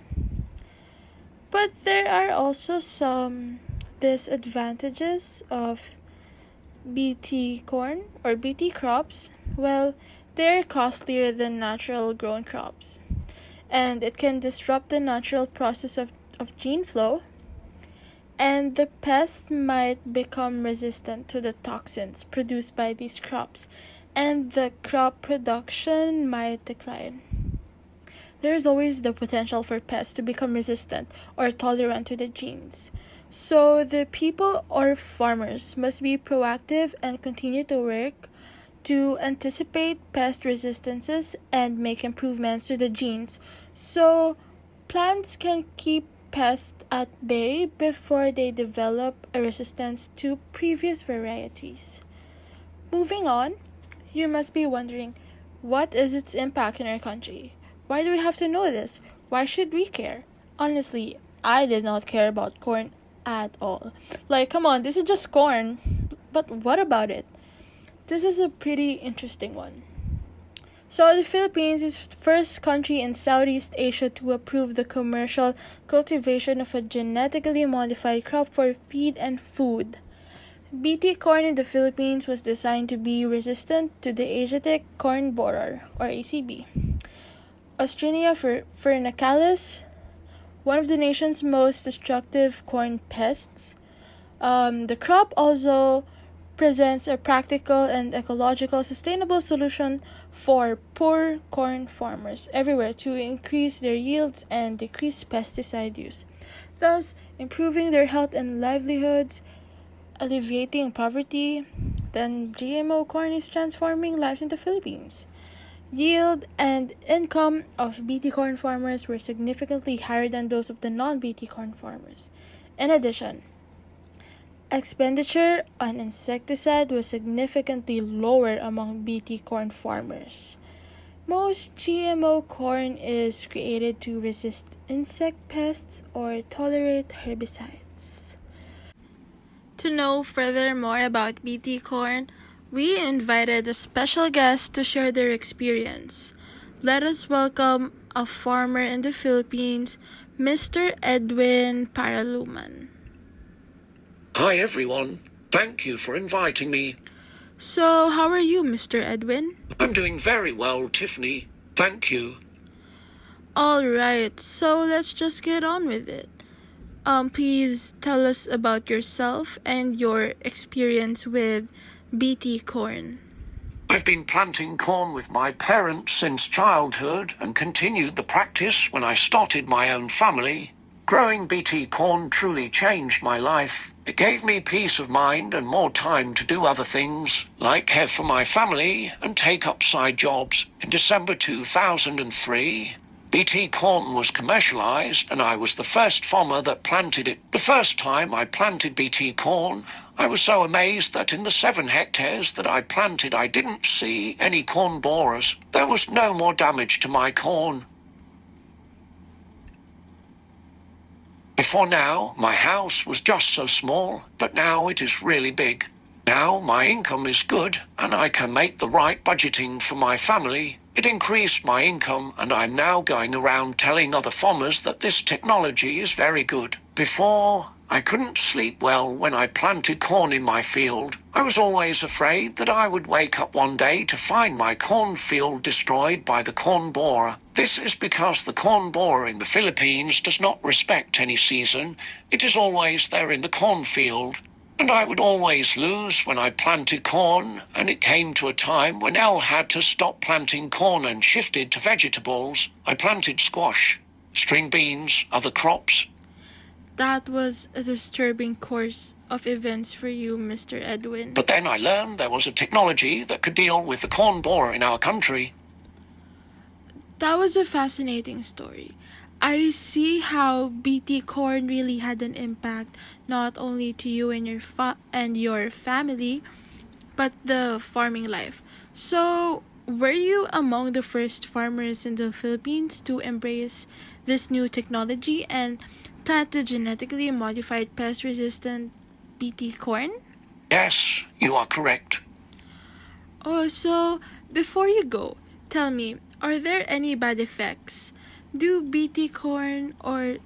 But there are also some disadvantages of BT corn or BT crops. Well, they're costlier than natural grown crops, and it can disrupt the natural process of gene flow, and the pest might become resistant to the toxins produced by these crops, and the crop production might decline. There is always the potential for pests to become resistant or tolerant to the genes. So the people or farmers must be proactive and continue to work to anticipate pest resistances and make improvements to the genes so plants can keep pests at bay before they develop a resistance to previous varieties. Moving on, you must be wondering, what is its impact in our country? Why do we have to know this? Why should we care? Honestly, I did not care about corn at all. Like, come on, this is just corn. But what about it? This is a pretty interesting one. So the Philippines is the first country in Southeast Asia to approve the commercial cultivation of a genetically modified crop for feed and food. BT corn in the Philippines was designed to be resistant to the Asiatic corn borer, or ACB. Ostrinia vernicalis, one of the nation's most destructive corn pests. The crop also presents a practical and ecological sustainable solution for poor corn farmers everywhere to increase their yields and decrease pesticide use, thus improving their health and livelihoods, alleviating poverty. Then GMO corn is transforming lives in the Philippines. Yield and income of BT corn farmers were significantly higher than those of the non-BT corn farmers. In addition, expenditure on insecticide was significantly lower among BT corn farmers. Most GMO corn is created to resist insect pests or tolerate herbicides. To know further more about BT corn, we invited a special guest to share their experience. Let us welcome a farmer in the Philippines, Mr. Edwin Paraluman. Hi everyone, thank you for inviting me. So, how are you, Mr. Edwin? I'm doing very well, Tiffany. Thank you. Alright, so let's just get on with it. Please tell us about yourself and your experience with BT corn. I've been planting corn with my parents since childhood and continued the practice when I started my own family. Growing BT corn truly changed my life. It gave me peace of mind and more time to do other things, like care for my family and take up side jobs. In December 2003, BT corn was commercialized and I was the first farmer that planted it. The first time I planted BT corn, I was so amazed that in the 7 hectares that I planted, I didn't see any corn borers. There was no more damage to my corn. Before now, my house was just so small, but now it is really big. Now my income is good and I can make the right budgeting for my family. It increased my income and I'm now going around telling other farmers that this technology is very good. Before, I couldn't sleep well when I planted corn in my field. I was always afraid that I would wake up one day to find my cornfield destroyed by the corn borer. This is because the corn borer in the Philippines does not respect any season. It is always there in the cornfield. And I would always lose when I planted corn, and it came to a time when Elle had to stop planting corn and shifted to vegetables. I planted squash, string beans, other crops. That was a disturbing course of events for you, Mr. Edwin. But then I learned there was a technology that could deal with the corn borer in our country. That was a fascinating story. I see how BT corn really had an impact not only to you and your family, but the farming life. So, were you among the first farmers in the Philippines to embrace this new technology and plant the genetically modified pest-resistant BT corn? Yes, you are correct. Oh, so before you go, tell me, are there any bad effects? Do BT corn or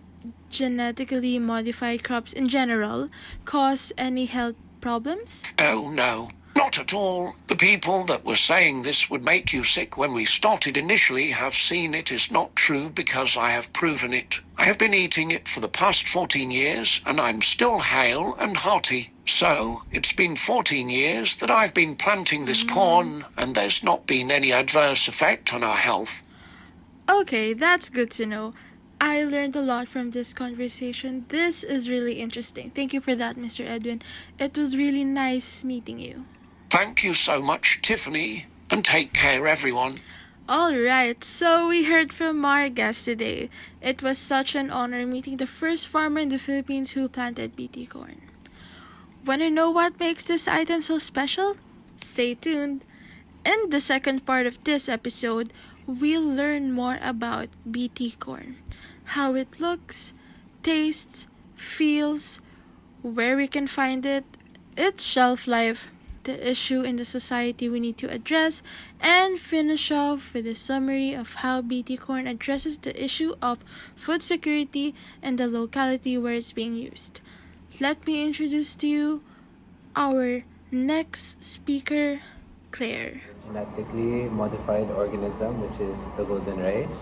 genetically modified crops in general cause any health problems? Oh, no. Not at all. The people that were saying this would make you sick when we started initially have seen it is not true because I have proven it. I have been eating it for the past 14 years and I'm still hale and hearty. So, it's been 14 years that I've been planting this corn and there's not been any adverse effect on our health. Okay, that's good to know. I learned a lot from this conversation. This is really interesting. Thank you for that, Mr. Edwin. It was really nice meeting you. Thank you so much, Tiffany, and take care, everyone. Alright, so we heard from our guest today. It was such an honor meeting the first farmer in the Philippines who planted BT corn. Want to know what makes this item so special? Stay tuned. In the second part of this episode, we'll learn more about BT corn, how it looks, tastes, feels, where we can find it, its shelf life, the issue in the society we need to address, and finish off with a summary of how BT corn addresses the issue of food security and the locality where it's being used. Let me introduce to you our next speaker, Claire. Genetically modified organism, which is the golden rice.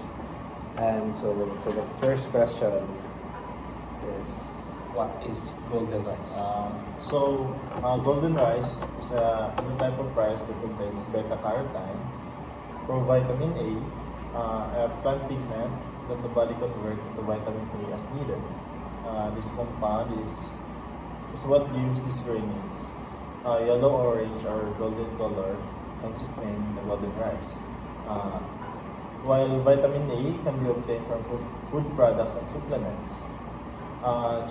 And so for the first question is, what is golden rice? Golden rice is a type of rice that contains beta-carotene, provitamin A plant pigment that the body converts into vitamin A as needed. This compound is what gives this grain its yellow, orange, or golden color, hence its name, the golden rice. While vitamin A can be obtained from food products and supplements,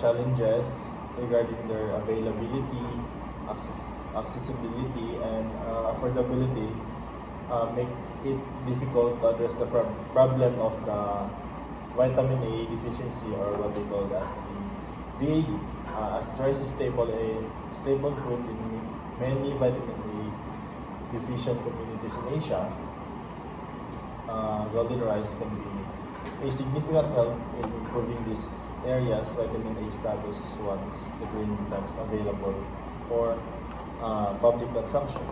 challenges regarding their availability, accessibility, and affordability make it difficult to address the problem of the vitamin A deficiency, or what they call as the VAD. As rice is staple food in many vitamin A deficient communities in Asia, golden rice can be a significant help in improving these areas' vitamin A status once the grain becomes available for public consumption.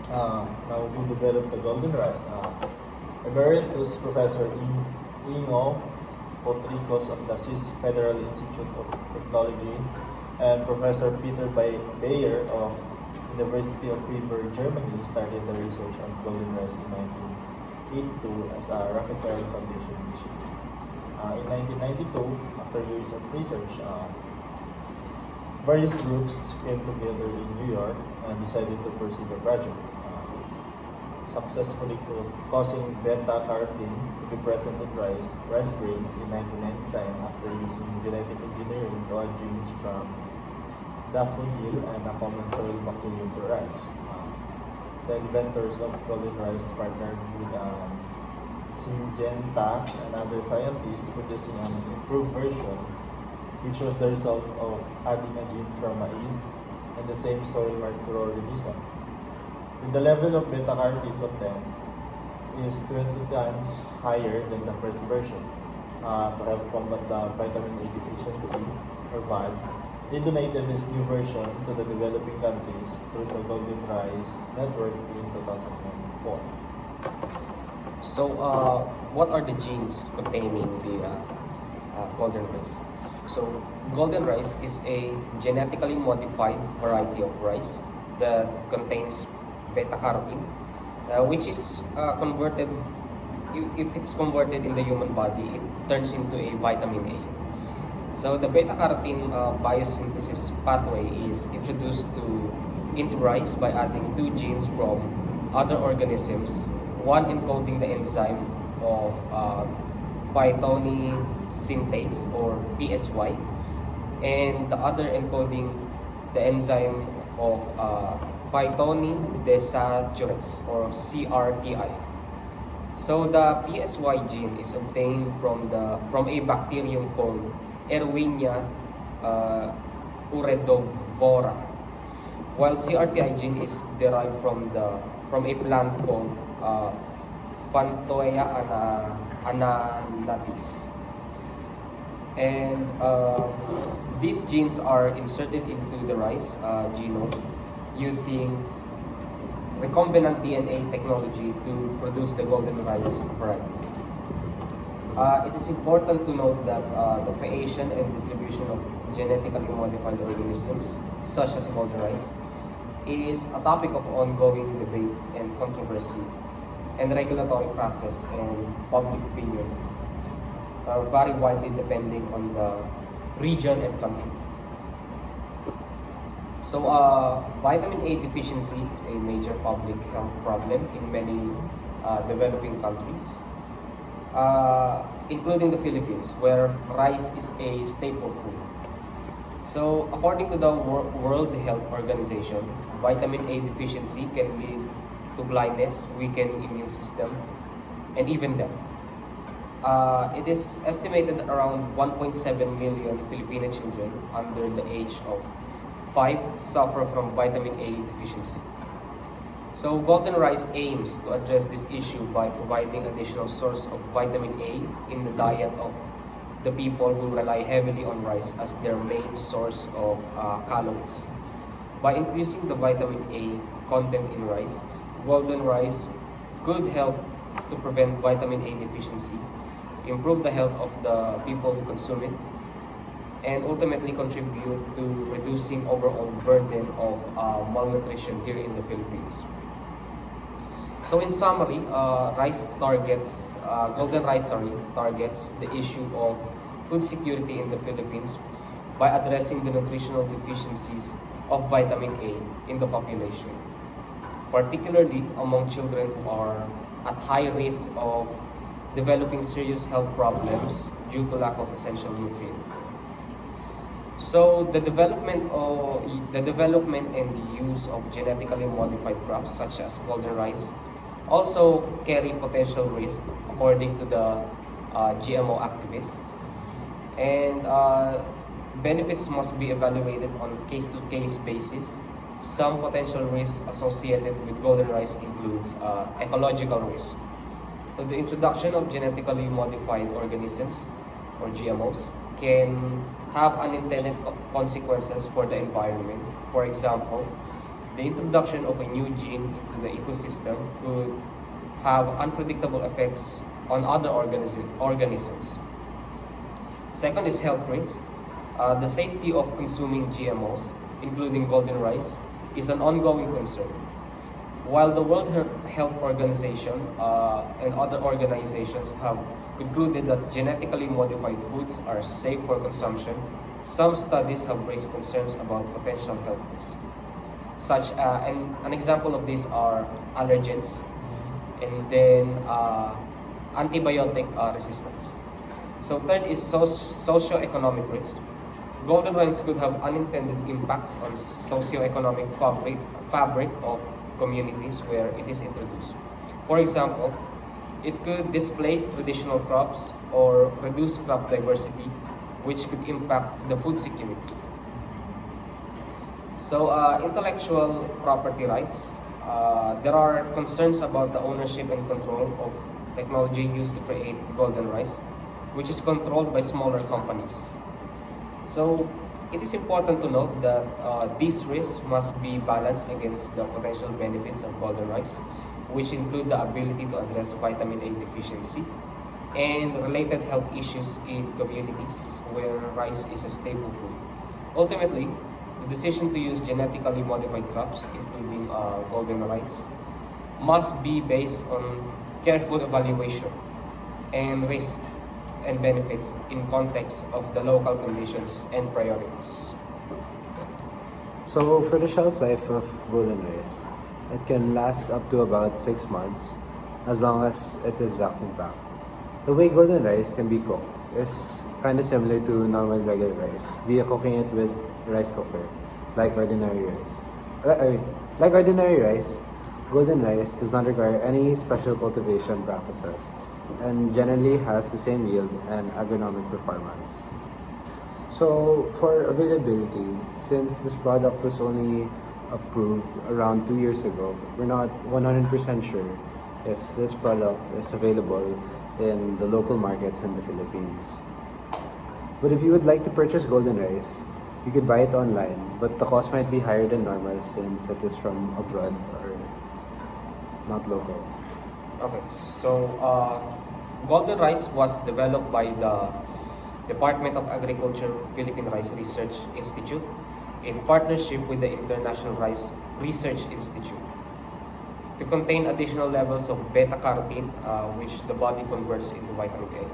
Now, who developed the golden rice? Emeritus Professor Ingo Potrikos of the Swiss Federal Institute of Technology and Professor Peter Bayer of University of Freiburg, Germany, started the research on golden rice in 1982 as a Rockefeller Foundation initiative. In 1992, after years of research, various groups came together in New York and decided to pursue the project, successfully causing beta-carotene to be present in rice grains in 1999 after using genetic engineering to add genes from daffodil and a common soil bacterium to rice. The inventors of golden rice partnered with Syngenta and other scientists, producing an improved version, which was the result of adding a gene from maize and the same soil microorganism. The level of beta-carotene content is 20 times higher than the first version. To help combat the vitamin A deficiency, or VAD, they donated this new version to the developing countries through the Golden Rice Network in 2004. So, what are the genes containing the golden rice? So, golden rice is a genetically modified variety of rice that contains beta-carotene, which is converted, if it's converted in the human body, it turns into a vitamin A. So the beta-carotene biosynthesis pathway is introduced into rice by adding two genes from other organisms, one encoding the enzyme of phytone synthase, or PSY, and the other encoding the enzyme of phytone desaturase, or CRTI. So the PSY gene is obtained from a bacterium called Erwinia uredovora, while CRTI gene is derived from a plant called Pantoea ananatis. And these genes are inserted into the rice genome using recombinant DNA technology to produce the golden rice variety. It is important to note that the creation and distribution of genetically modified organisms, such as golden rice, is a topic of ongoing debate and controversy, and regulatory process and public opinion vary widely depending on the region and country. So, vitamin A deficiency is a major public health problem in many developing countries, including the Philippines, where rice is a staple food. So, according to the World Health Organization, vitamin A deficiency can lead to blindness, weakened immune system, and even death. It is estimated that around 1.7 million Filipino children under the age of 5 suffer from vitamin A deficiency. So golden rice aims to address this issue by providing additional source of vitamin A in the diet of the people who rely heavily on rice as their main source of calories. By increasing the vitamin A content in rice, golden rice could help to prevent vitamin A deficiency, improve the health of the people who consume it, and ultimately contribute to reducing overall burden of malnutrition here in the Philippines. So in summary, golden rice targets the issue of food security in the Philippines by addressing the nutritional deficiencies of vitamin A in the population, particularly among children who are at high risk of developing serious health problems due to lack of essential nutrient. So the development and the use of genetically modified crops such as golden rice also carry potential risk according to the GMO activists, and benefits must be evaluated on case-to-case basis. Some potential risks associated with golden rice includes ecological risk. So the introduction of genetically modified organisms or GMOs can have unintended consequences for the environment. For example, the introduction of a new gene into the ecosystem could have unpredictable effects on other organisms. Second is health risk. The safety of consuming GMOs, including golden rice, is an ongoing concern. While the World Health Organization and other organizations have concluded that genetically modified foods are safe for consumption, some studies have raised concerns about potential health risks. An example of these are allergens and then antibiotic resistance. So third is socio-economic risk. Golden rice could have unintended impacts on socio-economic fabric of communities where it is introduced. For example, it could displace traditional crops or reduce crop diversity, which could impact the food security. So, intellectual property rights. There are concerns about the ownership and control of technology used to create golden rice, which is controlled by smaller companies. So, it is important to note that these risks must be balanced against the potential benefits of golden rice, which include the ability to address vitamin A deficiency and related health issues in communities where rice is a staple food. Ultimately, the decision to use genetically modified crops, including golden rice, must be based on careful evaluation and risk and benefits in context of the local conditions and priorities. So for the shelf life of golden rice, it can last up to about 6 months as long as it is vacuum packed. The way golden rice can be cooked is kind of similar to normal regular rice via cooking it with rice cooker, like ordinary rice. Like ordinary rice, golden rice does not require any special cultivation practices and generally has the same yield and agronomic performance. So for availability, since this product was only approved around 2 years ago, we're not 100% sure if this product is available in the local markets in the Philippines. But if you would like to purchase golden rice, you could buy it online, but the cost might be higher than normal since it is from abroad or not local. Okay, so golden rice was developed by the Department of Agriculture Philippine Rice Research Institute in partnership with the International Rice Research Institute to contain additional levels of beta-carotene, which the body converts into vitamin A.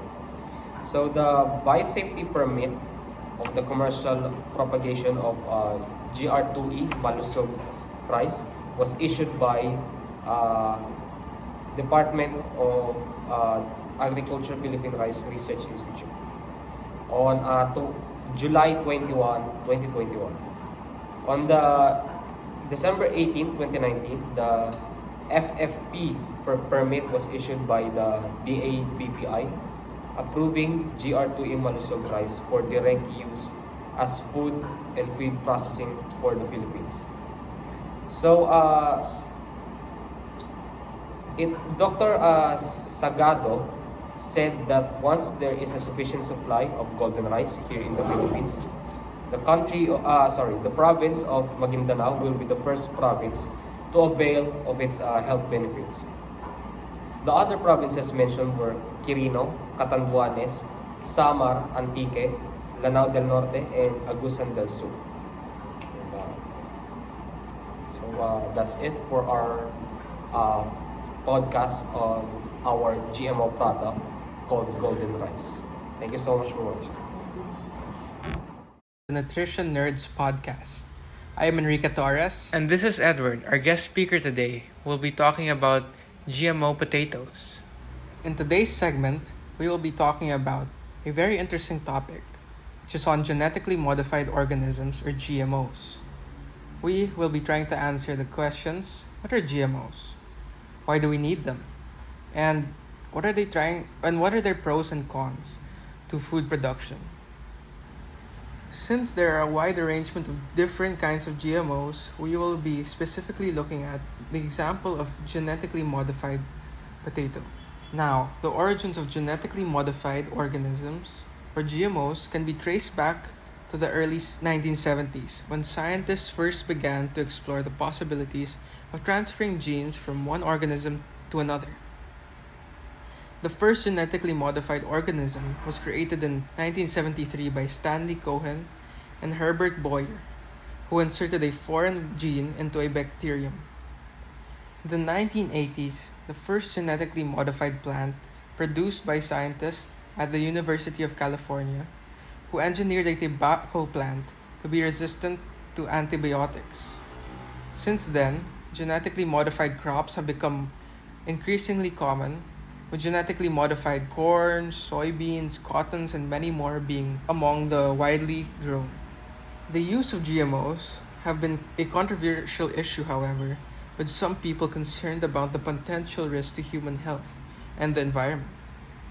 So the biosafety permit of the commercial propagation of GR2E malusog rice was issued by Department of Agriculture Philippine Rice Research Institute on July 21, 2021. On the December 18, 2019, the FFP permit was issued by the DABPI approving GR2E malusog rice for direct use as food and feed processing for the Philippines. So, Dr. Sagado said that once there is a sufficient supply of golden rice here in the Philippines, the province of Maguindanao will be the first province to avail of its health benefits. The other provinces mentioned were Quirino, Catanduanes, Samar, Antique, Lanao del Norte, and Agusan del Sur. And, that's it for our podcast on our GMO product called Golden Rice. Thank you so much for watching. The Nutrition Nerds Podcast. I am Enrique Torres. And this is Edward. Our guest speaker today will be talking about GMO potatoes. In today's segment, we will be talking about a very interesting topic, which is on genetically modified organisms or GMOs. We will be trying to answer the questions: what are GMOs? Why do we need them? And what are their pros and cons to food production? Since there are a wide arrangement of different kinds of GMOs, we will be specifically looking at the example of genetically modified potato. Now, the origins of genetically modified organisms, or GMOs, can be traced back to the early 1970s, when scientists first began to explore the possibilities of transferring genes from one organism to another. The first genetically modified organism was created in 1973 by Stanley Cohen and Herbert Boyer, who inserted a foreign gene into a bacterium. In the 1980s, the first genetically modified plant produced by scientists at the University of California, who engineered a tobacco plant to be resistant to antibiotics. Since then, genetically modified crops have become increasingly common, with genetically modified corn, soybeans, cottons, and many more being among the widely grown. The use of GMOs have been a controversial issue, however, with some people concerned about the potential risk to human health and the environment.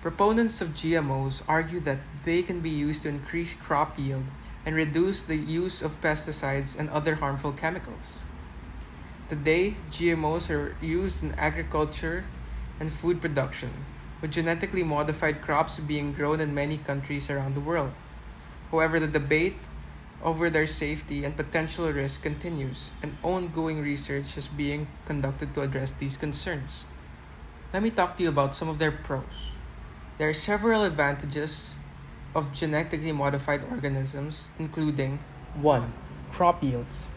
Proponents of GMOs argue that they can be used to increase crop yield and reduce the use of pesticides and other harmful chemicals. Today, GMOs are used in agriculture and food production, with genetically modified crops being grown in many countries around the world. However, the debate over their safety and potential risk continues, and ongoing research is being conducted to address these concerns. Let me talk to you about some of their pros. There are several advantages of genetically modified organisms, including 1. Crop yields.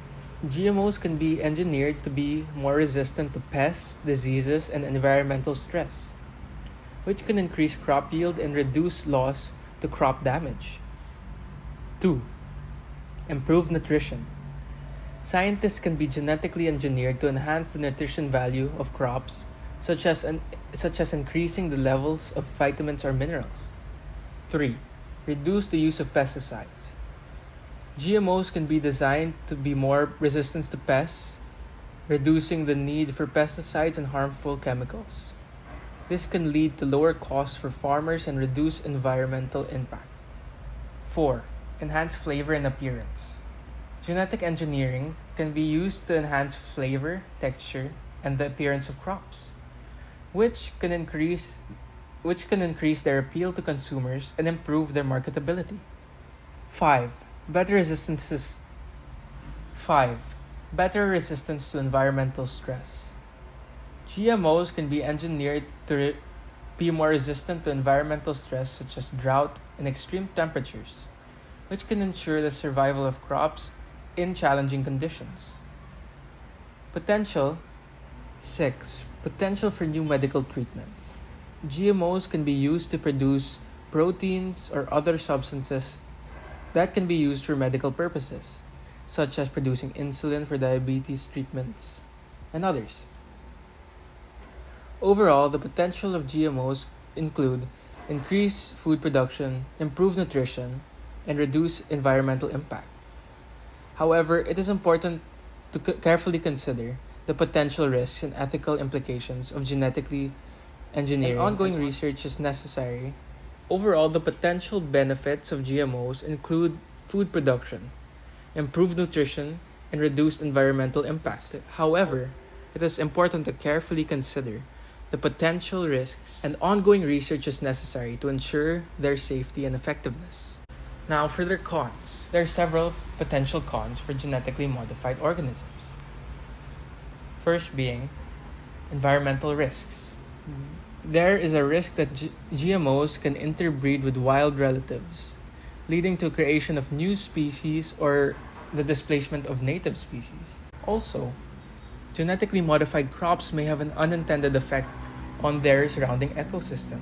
GMOs can be engineered to be more resistant to pests, diseases, and environmental stress, which can increase crop yield and reduce loss to crop damage. 2. Improved nutrition. Scientists can be genetically engineered to enhance the nutrition value of crops, such as increasing the levels of vitamins or minerals. 3. Reduce the use of pesticides. GMOs can be designed to be more resistant to pests, reducing the need for pesticides and harmful chemicals. This can lead to lower costs for farmers and reduce environmental impact. 4. Enhance flavor and appearance. Genetic engineering can be used to enhance flavor, texture, and the appearance of crops, which can increase their appeal to consumers and improve their marketability. 5. Better resistance to environmental stress. GMOs can be engineered to be more resistant to environmental stress such as drought and extreme temperatures, which can ensure the survival of crops in challenging conditions. Potential for new medical treatments. GMOs can be used to produce proteins or other substances that can be used for medical purposes, such as producing insulin for diabetes treatments and others. Overall, the potential of GMOs include increased food production, improved nutrition, and reduce environmental impact. However, it is important to carefully consider the potential risks and ethical implications of genetically engineering. And ongoing research is necessary. Overall, the potential benefits of GMOs include food production, improved nutrition, and reduced environmental impact. However, it is important to carefully consider the potential risks, and ongoing research is necessary to ensure their safety and effectiveness. Now, for their cons. There are several potential cons for genetically modified organisms. First being environmental risks. There is a risk that GMOs can interbreed with wild relatives, leading to creation of new species or the displacement of native species. Also, genetically modified crops may have an unintended effect on their surrounding ecosystem,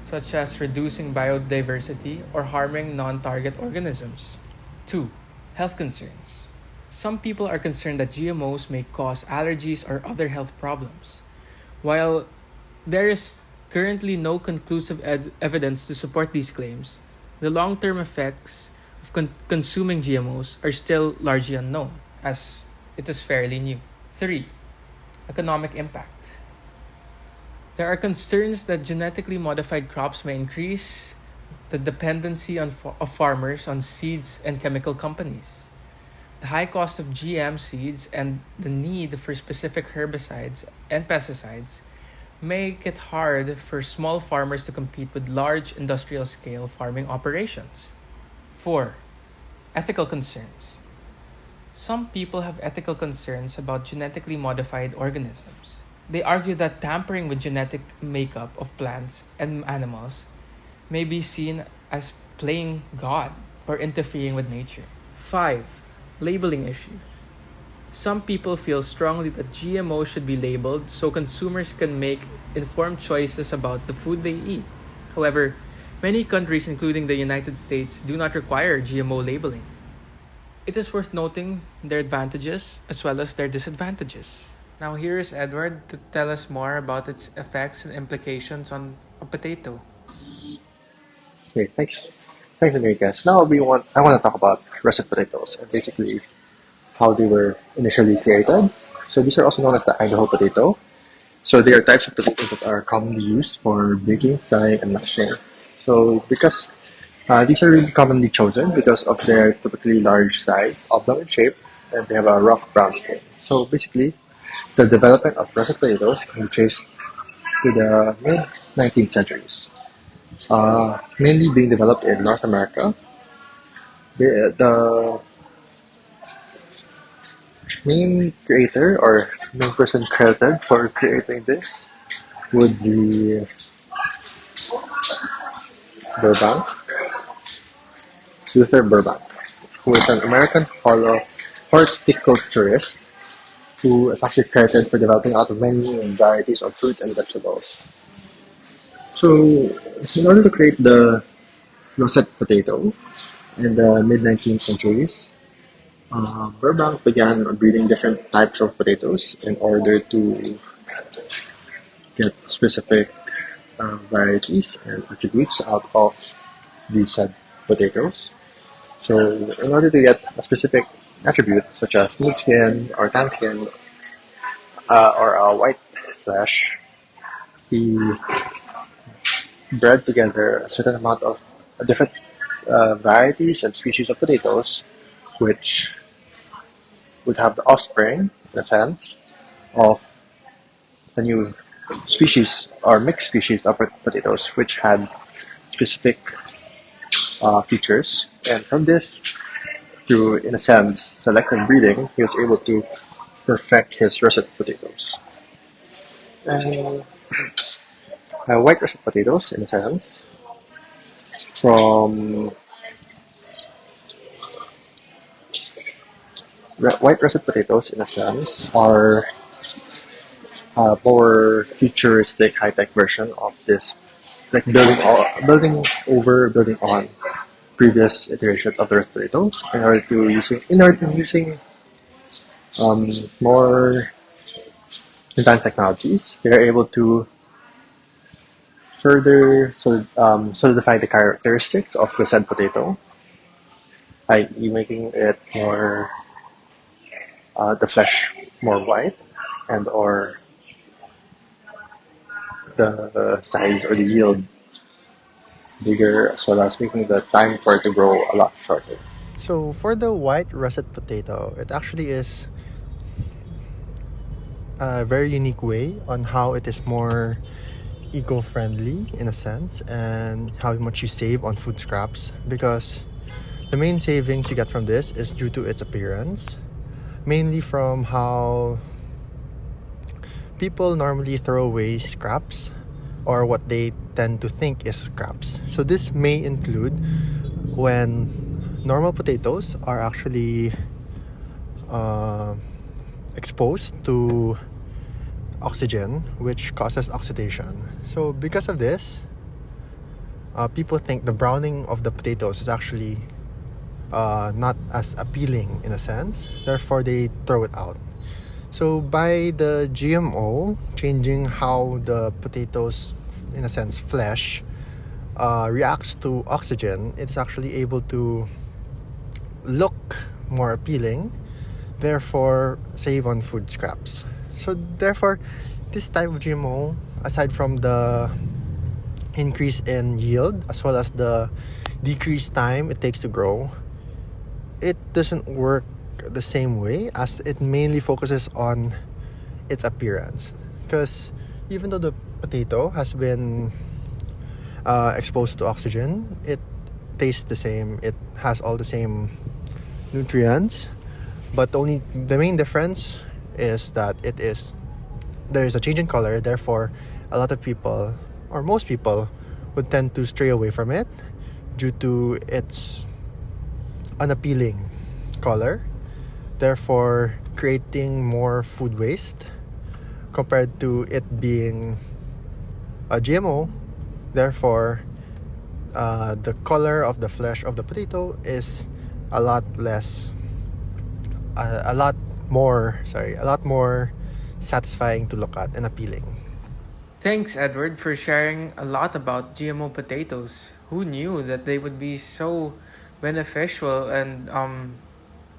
such as reducing biodiversity or harming non-target organisms. 2. Health concerns. Some people are concerned that GMOs may cause allergies or other health problems. While there is currently no conclusive evidence to support these claims, the long-term effects of consuming GMOs are still largely unknown, as it is fairly new. 3. Economic impact. There are concerns that genetically modified crops may increase the dependency of farmers on seeds and chemical companies. The high cost of GM seeds and the need for specific herbicides and pesticides make it hard for small farmers to compete with large industrial scale farming operations. 4. Ethical concerns. Some people have ethical concerns about genetically modified organisms. They argue that tampering with genetic makeup of plants and animals may be seen as playing God or interfering with nature. 5. Labeling issues. Some people feel strongly that GMO should be labeled so consumers can make informed choices about the food they eat. However, many countries, including the United States, do not require GMO labeling. It is worth noting their advantages as well as their disadvantages. Now here is Edward to tell us more about its effects and implications on a potato. Okay, thanks. Thanks, Enriquez. Now I want to talk about russet potatoes and basically how they were initially created. So these are also known as the Idaho potato. So they are types of potatoes that are commonly used for baking, frying, and mashing. So because these are really commonly chosen because of their typically large size, oblong in shape, and they have a rough brown skin. So basically, the development of russet potatoes can be traced to the mid-19th centuries, mainly being developed in North America. The main creator or main person credited for creating this would be Burbank, Luther Burbank, who is an American horticulturist who is actually credited for developing out of many varieties of fruits and vegetables. So, in order to create the russet potato in the mid-19th centuries, Burbank began breeding different types of potatoes in order to get specific varieties and attributes out of these said potatoes. So, in order to get a specific attribute, such as smooth skin or tan skin or a white flesh, he bred together a certain amount of different varieties and species of potatoes, which would have the offspring, in a sense, of a new species or mixed species of potatoes, which had specific features. And from this, through, in a sense, selective breeding, he was able to perfect his russet potatoes. And white russet potatoes, in a sense, from white russet potatoes, in a sense, are a more futuristic, high-tech version of this, like building on previous iterations of the russet potato in order to using more advanced technologies. They are able to further solidify the characteristics of the said potato, i.e., making it more the flesh more white and or the size or the yield bigger, as well as making the time for it to grow a lot shorter. So for the white russet potato, it actually is a very unique way on how it is more eco-friendly in a sense and how much you save on food scraps, because the main savings you get from this is due to its appearance, mainly from how people normally throw away scraps or what they tend to think is scraps. So this may include when normal potatoes are actually uh, exposed to oxygen, which causes oxidation. So because of this, people think the browning of the potatoes is actually not as appealing in a sense. Therefore, they throw it out. So by the GMO changing how the potatoes, in a sense, flesh reacts to oxygen, it's actually able to look more appealing, therefore save on food scraps. So therefore, this type of GMO, aside from the increase in yield as well as the decreased time it takes to grow, it doesn't work the same way, as it mainly focuses on its appearance. Because even though the potato has been exposed to oxygen, it tastes the same, it has all the same nutrients, but only the main difference is that there is a change in color. Therefore, a lot of people, or most people, would tend to stray away from it due to its unappealing color, therefore creating more food waste compared to it being a GMO. Therefore, the color of the flesh of the potato is a lot more satisfying to look at and appealing. Thanks, Edward, for sharing a lot about GMO potatoes. Who knew that they would be so beneficial and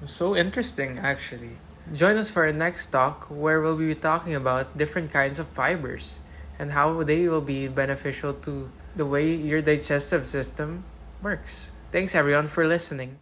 so interesting, actually. Join us for our next talk, where we'll be talking about different kinds of fibers and how they will be beneficial to the way your digestive system works. Thanks, everyone, for listening.